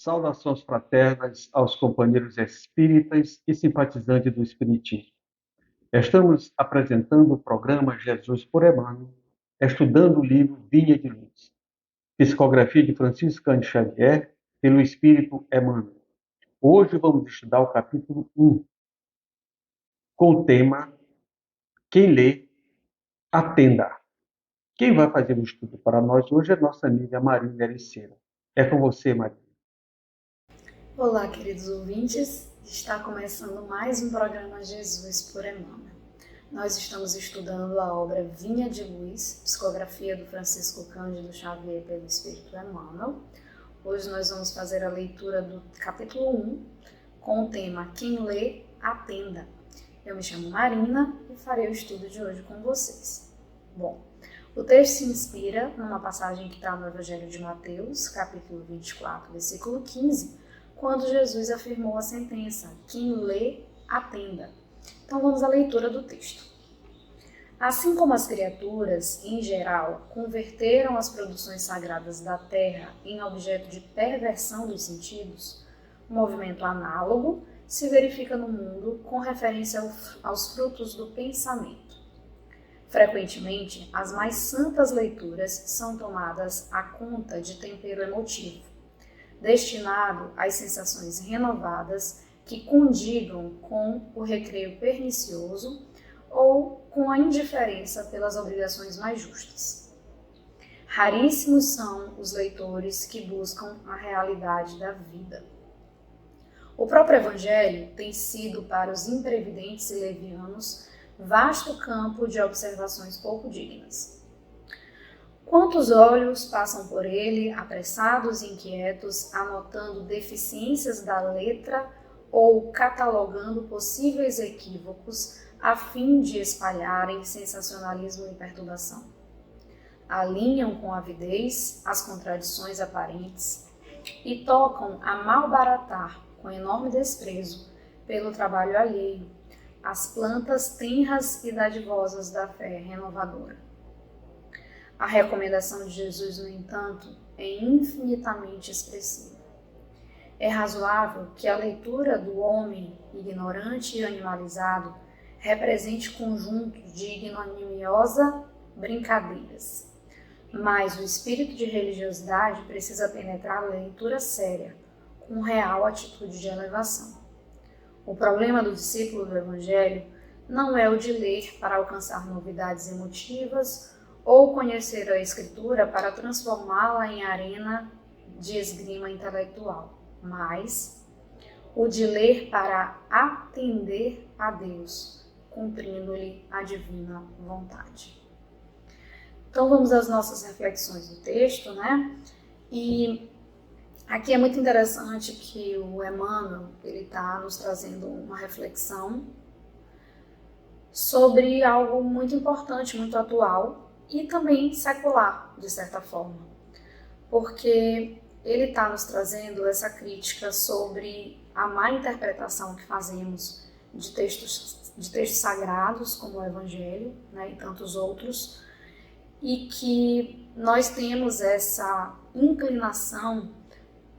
Saudações fraternas aos companheiros espíritas e simpatizantes do Espiritismo. Estamos apresentando o programa Jesus por Emmanuel, estudando o livro Vinha de Luz, psicografia de Francisco Cândido Xavier, pelo Espírito Emmanuel. Hoje vamos estudar o capítulo 1, com o tema Quem lê, atenda. Quem vai fazer o estudo para nós hoje é nossa amiga Marina Ericeira. É com você, Marina. Olá, queridos ouvintes. Está começando mais um programa Jesus por Emmanuel. Nós estamos estudando a obra Vinha de Luz, psicografia do Francisco Cândido Xavier pelo Espírito Emmanuel. Hoje nós vamos fazer a leitura do capítulo 1, com o tema Quem lê, atenda. Eu me chamo Marina e farei o estudo de hoje com vocês. Bom, o texto se inspira numa passagem que está no Evangelho de Mateus, capítulo 24, versículo 15, quando Jesus afirmou a sentença, quem lê, atenda. Então vamos à leitura do texto. Assim como as criaturas, em geral, converteram as produções sagradas da terra em objeto de perversão dos sentidos, um movimento análogo se verifica no mundo com referência aos frutos do pensamento. Frequentemente, as mais santas leituras são tomadas à conta de tempero emotivo, destinado às sensações renovadas que condigam com o recreio pernicioso ou com a indiferença pelas obrigações mais justas. Raríssimos são os leitores que buscam a realidade da vida. O próprio Evangelho tem sido para os imprevidentes e levianos vasto campo de observações pouco dignas. Quantos olhos passam por ele, apressados e inquietos, anotando deficiências da letra ou catalogando possíveis equívocos a fim de espalharem sensacionalismo e perturbação. Alinham com avidez as contradições aparentes e tocam a malbaratar com enorme desprezo pelo trabalho alheio as plantas tenras e dadivosas da fé renovadora. A recomendação de Jesus, no entanto, é infinitamente expressiva. É razoável que a leitura do homem ignorante e animalizado represente conjuntos de ignominiosa brincadeiras. Mas o espírito de religiosidade precisa penetrar a leitura séria, com real atitude de elevação. O problema do discípulo do Evangelho não é o de ler para alcançar novidades emotivas ou conhecer a Escritura para transformá-la em arena de esgrima intelectual, mas o de ler para atender a Deus, cumprindo-lhe a divina vontade. Então vamos às nossas reflexões do texto, né? E aqui é muito interessante que o Emmanuel está nos trazendo uma reflexão sobre algo muito importante, muito atual e também secular, de certa forma, porque ele está nos trazendo essa crítica sobre a má interpretação que fazemos de textos sagrados, como o Evangelho, né, e tantos outros, e que nós temos essa inclinação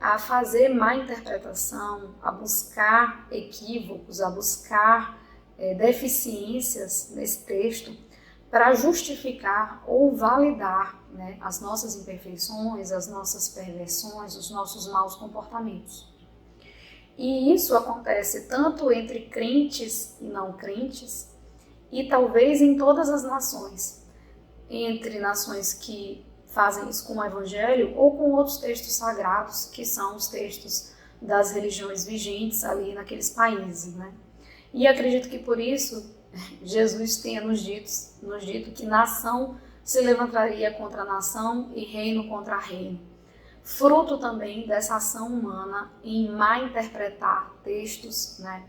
a fazer má interpretação, a buscar equívocos, a buscar deficiências nesse texto para justificar ou validar, né, as nossas imperfeições, as nossas perversões, os nossos maus comportamentos. E isso acontece tanto entre crentes e não crentes, e talvez em todas as nações, entre nações que fazem isso com o Evangelho ou com outros textos sagrados, que são os textos das religiões vigentes ali naqueles países, né? E acredito que por isso Jesus tenha nos dito que nação se levantaria contra nação e reino contra reino. Fruto também dessa ação humana em mal interpretar textos, né?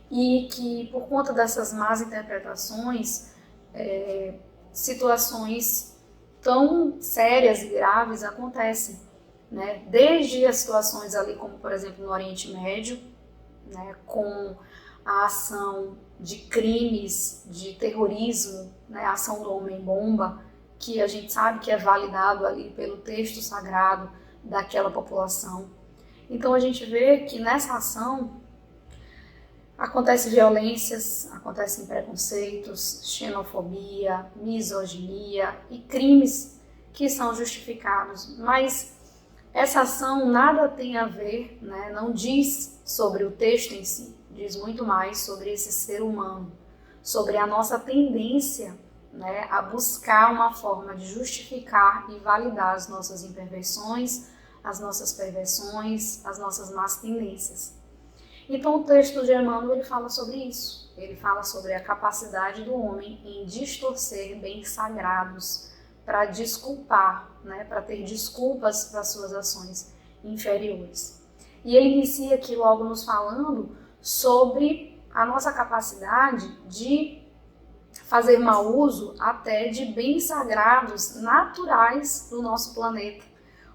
E que por conta dessas más interpretações, situações tão sérias e graves acontecem, né? Desde as situações ali, como por exemplo no Oriente Médio, né? Com a ação de crimes, de terrorismo, né? A ação do homem-bomba, que a gente sabe que é validado ali pelo texto sagrado daquela população. Então a gente vê que nessa ação acontecem violências, acontecem preconceitos, xenofobia, misoginia e crimes que são justificados. Mas essa ação nada tem a ver, né? Não diz sobre o texto em si, diz muito mais sobre esse ser humano, sobre a nossa tendência, né, a buscar uma forma de justificar e validar as nossas imperfeições, as nossas perversões, as nossas más tendências. Então o texto de Emmanuel ele fala sobre isso. Ele fala sobre a capacidade do homem em distorcer bens sagrados para desculpar, né, para ter desculpas para suas ações inferiores. E ele inicia aqui logo nos falando sobre a nossa capacidade de fazer mau uso até de bens sagrados naturais do nosso planeta,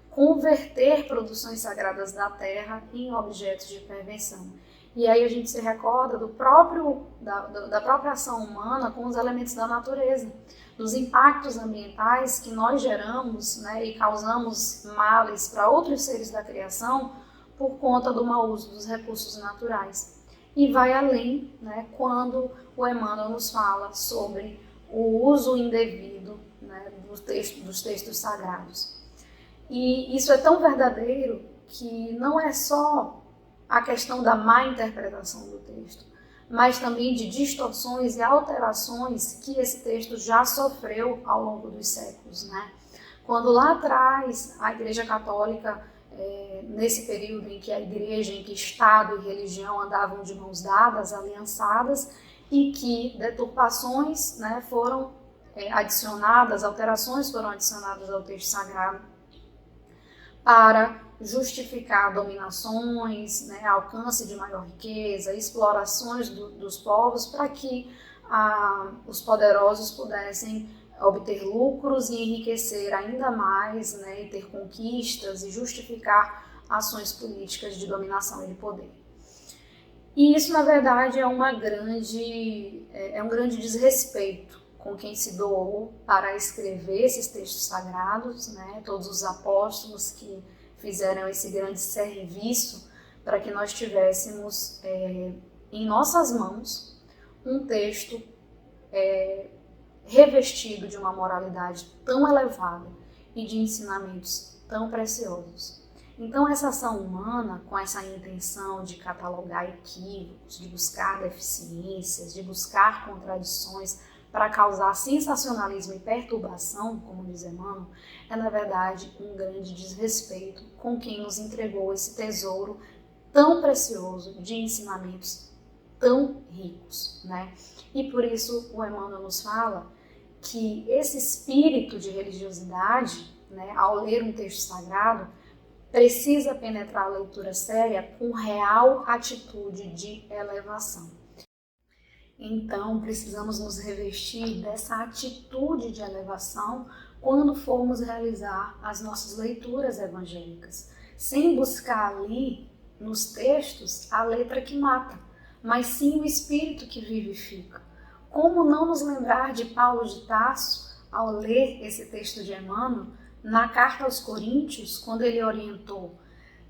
converter produções sagradas da terra em objetos de perversão. E aí a gente se recorda da própria ação humana com os elementos da natureza, dos impactos ambientais que nós geramos, né, e causamos males para outros seres da criação por conta do mau uso dos recursos naturais. E vai além, né, quando o Emmanuel nos fala sobre o uso indevido, né, dos textos sagrados. E isso é tão verdadeiro que não é só a questão da má interpretação do texto, mas também de distorções e alterações que esse texto já sofreu ao longo dos séculos, né? Quando lá atrás a Igreja Católica, nesse período em que a Igreja, em que Estado e religião andavam de mãos dadas, aliançadas, e que deturpações, né, foram adicionadas, alterações foram adicionadas ao texto sagrado para justificar dominações, né, alcance de maior riqueza, explorações dos povos, para que os poderosos pudessem obter lucros e enriquecer ainda mais, né, e ter conquistas e justificar ações políticas de dominação e de poder. E isso, na verdade, é um grande desrespeito com quem se doou para escrever esses textos sagrados, né? Todos os apóstolos que fizeram esse grande serviço para que nós tivéssemos em nossas mãos um texto revestido de uma moralidade tão elevada e de ensinamentos tão preciosos. Então essa ação humana, com essa intenção de catalogar equívocos, de buscar deficiências, de buscar contradições, para causar sensacionalismo e perturbação, como diz Emmanuel, é na verdade um grande desrespeito com quem nos entregou esse tesouro tão precioso de ensinamentos tão ricos, né? E por isso o Emmanuel nos fala que esse espírito de religiosidade, né, ao ler um texto sagrado, precisa penetrar a leitura séria com real atitude de elevação. Então, precisamos nos revestir dessa atitude de elevação quando formos realizar as nossas leituras evangélicas, sem buscar ali, nos textos, a letra que mata, mas sim o espírito que vivifica. Como não nos lembrar de Paulo de Tarso, ao ler esse texto de Emmanuel, na carta aos Coríntios, quando ele orientou: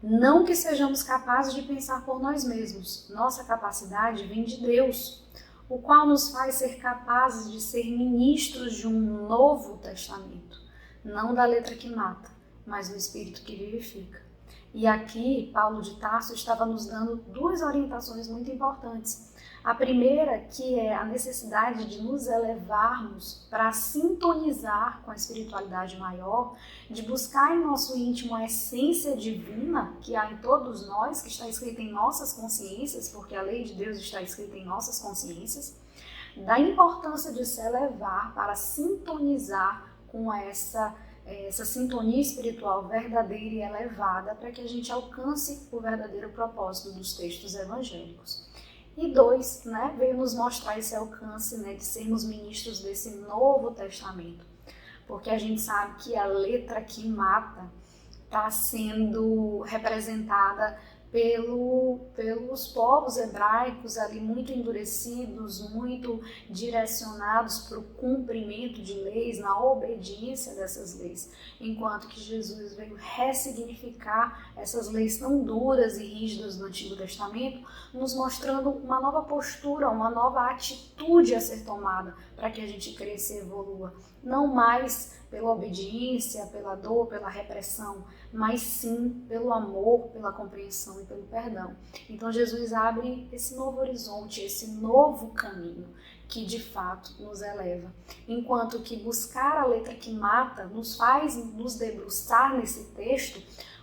não que sejamos capazes de pensar por nós mesmos, nossa capacidade vem de Deus, o qual nos faz ser capazes de ser ministros de um novo testamento, não da letra que mata, mas do espírito que vivifica. E aqui, Paulo de Tarso estava nos dando duas orientações muito importantes. A primeira, que é a necessidade de nos elevarmos para sintonizar com a espiritualidade maior, de buscar em nosso íntimo a essência divina que há em todos nós, que está escrita em nossas consciências, porque a lei de Deus está escrita em nossas consciências, da importância de se elevar para sintonizar com essa sintonia espiritual verdadeira e elevada, para que a gente alcance o verdadeiro propósito dos textos evangélicos. E dois, né, veio nos mostrar esse alcance, né, de sermos ministros desse novo testamento, porque a gente sabe que a letra que mata está sendo representada pelos povos hebraicos ali muito endurecidos, muito direcionados para o cumprimento de leis, na obediência dessas leis, enquanto que Jesus veio ressignificar essas leis tão duras e rígidas do Antigo Testamento, nos mostrando uma nova postura, uma nova atitude a ser tomada para que a gente cresça e evolua. Não mais pela obediência, pela dor, pela repressão, mas sim pelo amor, pela compreensão e pelo perdão. Então Jesus abre esse novo horizonte, esse novo caminho que de fato nos eleva. Enquanto que buscar a letra que mata nos faz nos debruçar nesse texto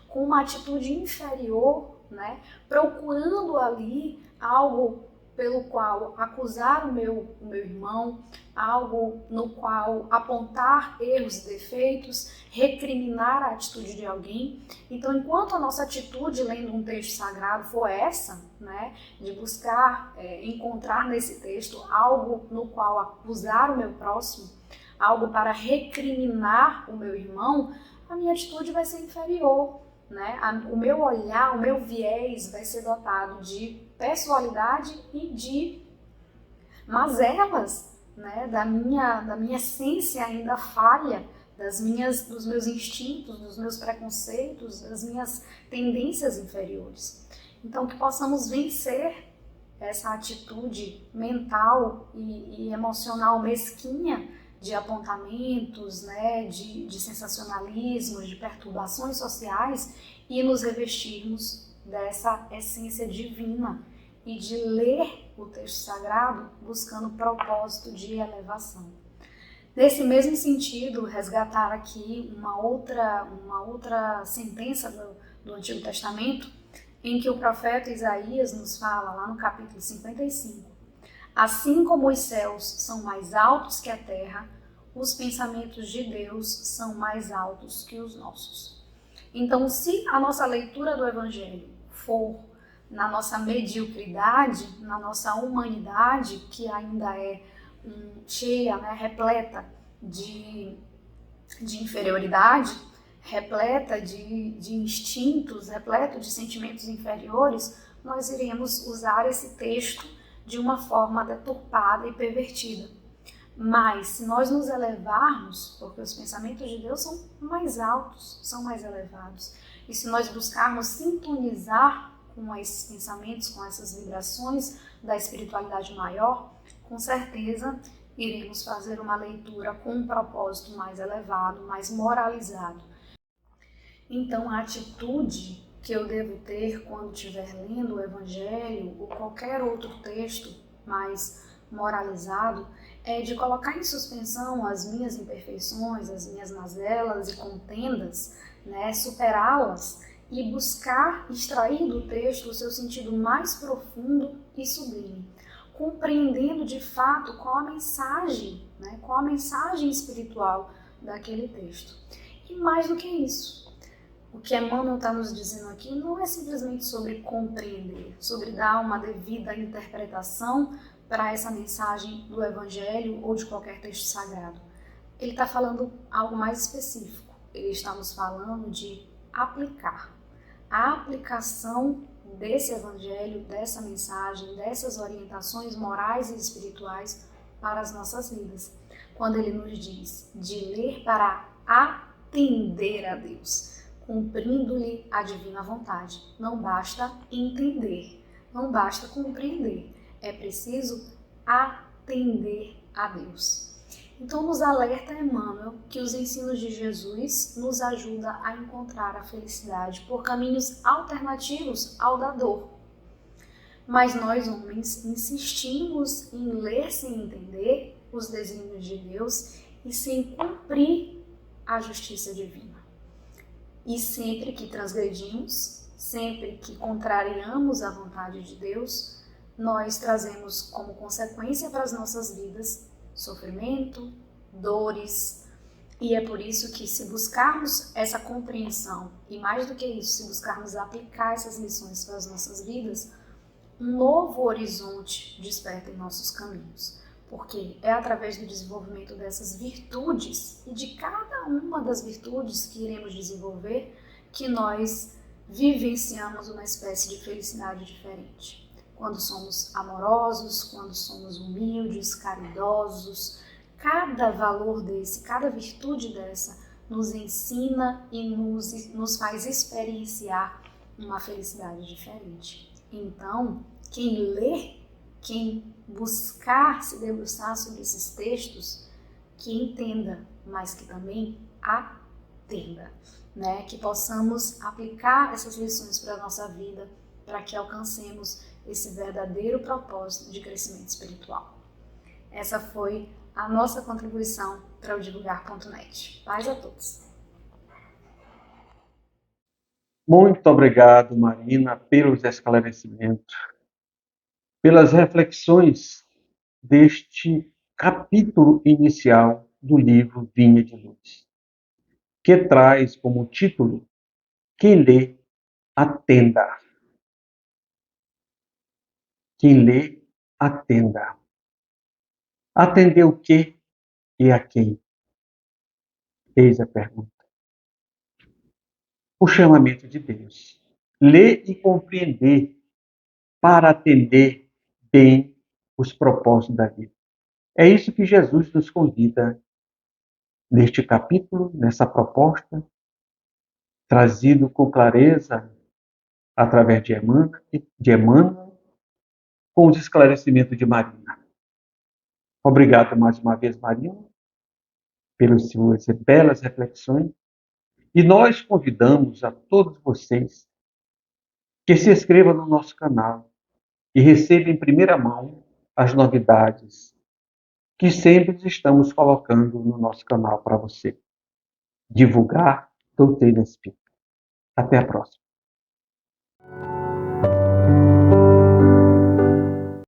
com uma atitude inferior, né? Procurando ali algo pelo qual acusar o meu irmão, algo no qual apontar erros e defeitos, recriminar a atitude de alguém. Então, enquanto a nossa atitude lendo um texto sagrado for essa, né, de buscar encontrar nesse texto algo no qual acusar o meu próximo, algo para recriminar o meu irmão, a minha atitude vai ser inferior. Né? O meu olhar, o meu viés vai ser dotado de pessoalidade e de mazelas, né? da minha essência ainda falha, dos meus instintos, dos meus preconceitos, das minhas tendências inferiores. Então, que possamos vencer essa atitude mental e emocional mesquinha de apontamentos, né, de sensacionalismos, de perturbações sociais e nos revestirmos dessa essência divina e de ler o texto sagrado buscando propósito de elevação. Nesse mesmo sentido, resgatar aqui uma outra sentença do Antigo Testamento em que o profeta Isaías nos fala lá no capítulo 55. Assim como os céus são mais altos que a terra, os pensamentos de Deus são mais altos que os nossos. Então, se a nossa leitura do Evangelho for na nossa mediocridade, na nossa humanidade, que ainda é cheia, né, repleta de inferioridade, repleta de instintos, repleta de sentimentos inferiores, nós iremos usar esse texto de uma forma deturpada e pervertida. Mas se nós nos elevarmos, porque os pensamentos de Deus são mais altos, são mais elevados, e se nós buscarmos sintonizar com esses pensamentos, com essas vibrações da espiritualidade maior, com certeza iremos fazer uma leitura com um propósito mais elevado, mais moralizado. Então, a atitude que eu devo ter quando estiver lendo o Evangelho ou qualquer outro texto mais moralizado é de colocar em suspensão as minhas imperfeições, as minhas mazelas e contendas, né, superá-las e buscar extrair do texto o seu sentido mais profundo e sublime, compreendendo de fato qual a mensagem, né, qual a mensagem espiritual daquele texto. E mais do que isso, o que Emmanuel está nos dizendo aqui não é simplesmente sobre compreender, sobre dar uma devida interpretação para essa mensagem do Evangelho ou de qualquer texto sagrado. Ele está falando algo mais específico. Ele está nos falando de aplicar. A aplicação desse Evangelho, dessa mensagem, dessas orientações morais e espirituais para as nossas vidas. Quando ele nos diz de ler para atender a Deus, cumprindo-lhe a divina vontade. Não basta entender, não basta compreender, é preciso atender a Deus. Então nos alerta Emmanuel que os ensinos de Jesus nos ajudam a encontrar a felicidade por caminhos alternativos ao da dor. Mas nós, homens, insistimos em ler sem entender os desígnios de Deus e sem cumprir a justiça divina. E sempre que transgredimos, sempre que contrariamos a vontade de Deus, nós trazemos como consequência para as nossas vidas sofrimento, dores, e é por isso que se buscarmos essa compreensão, e mais do que isso, se buscarmos aplicar essas lições para as nossas vidas, um novo horizonte desperta em nossos caminhos, porque é através do desenvolvimento dessas virtudes, e de cada uma das virtudes que iremos desenvolver, que nós vivenciamos uma espécie de felicidade diferente. Quando somos amorosos, quando somos humildes, caridosos, cada valor desse, cada virtude dessa nos ensina e nos faz experienciar uma felicidade diferente. Então, quem lê, quem buscar se debruçar sobre esses textos, que entenda, mas que também atenda, né? Que possamos aplicar essas lições para a nossa vida, para que alcancemos esse verdadeiro propósito de crescimento espiritual. Essa foi a nossa contribuição para o divulgar.net. Paz a todos! Muito obrigado, Marina, pelos esclarecimentos, pelas reflexões deste capítulo inicial do livro Vinha de Luz, que traz como título Quem lê, atenda. Quem lê, atenda. Atender o quê e a quem? Eis a pergunta. O chamamento de Deus. Ler e compreender para atender bem os propósitos da vida. É isso que Jesus nos convida neste capítulo, nessa proposta, trazido com clareza através de Emmanuel, com os esclarecimentos de Marina. Obrigado mais uma vez, Marina, pelas suas belas reflexões. E nós convidamos a todos vocês que se inscrevam no nosso canal e recebam em primeira mão as novidades que sempre estamos colocando no nosso canal para você. Divulgar doutrina espírita. Até a próxima.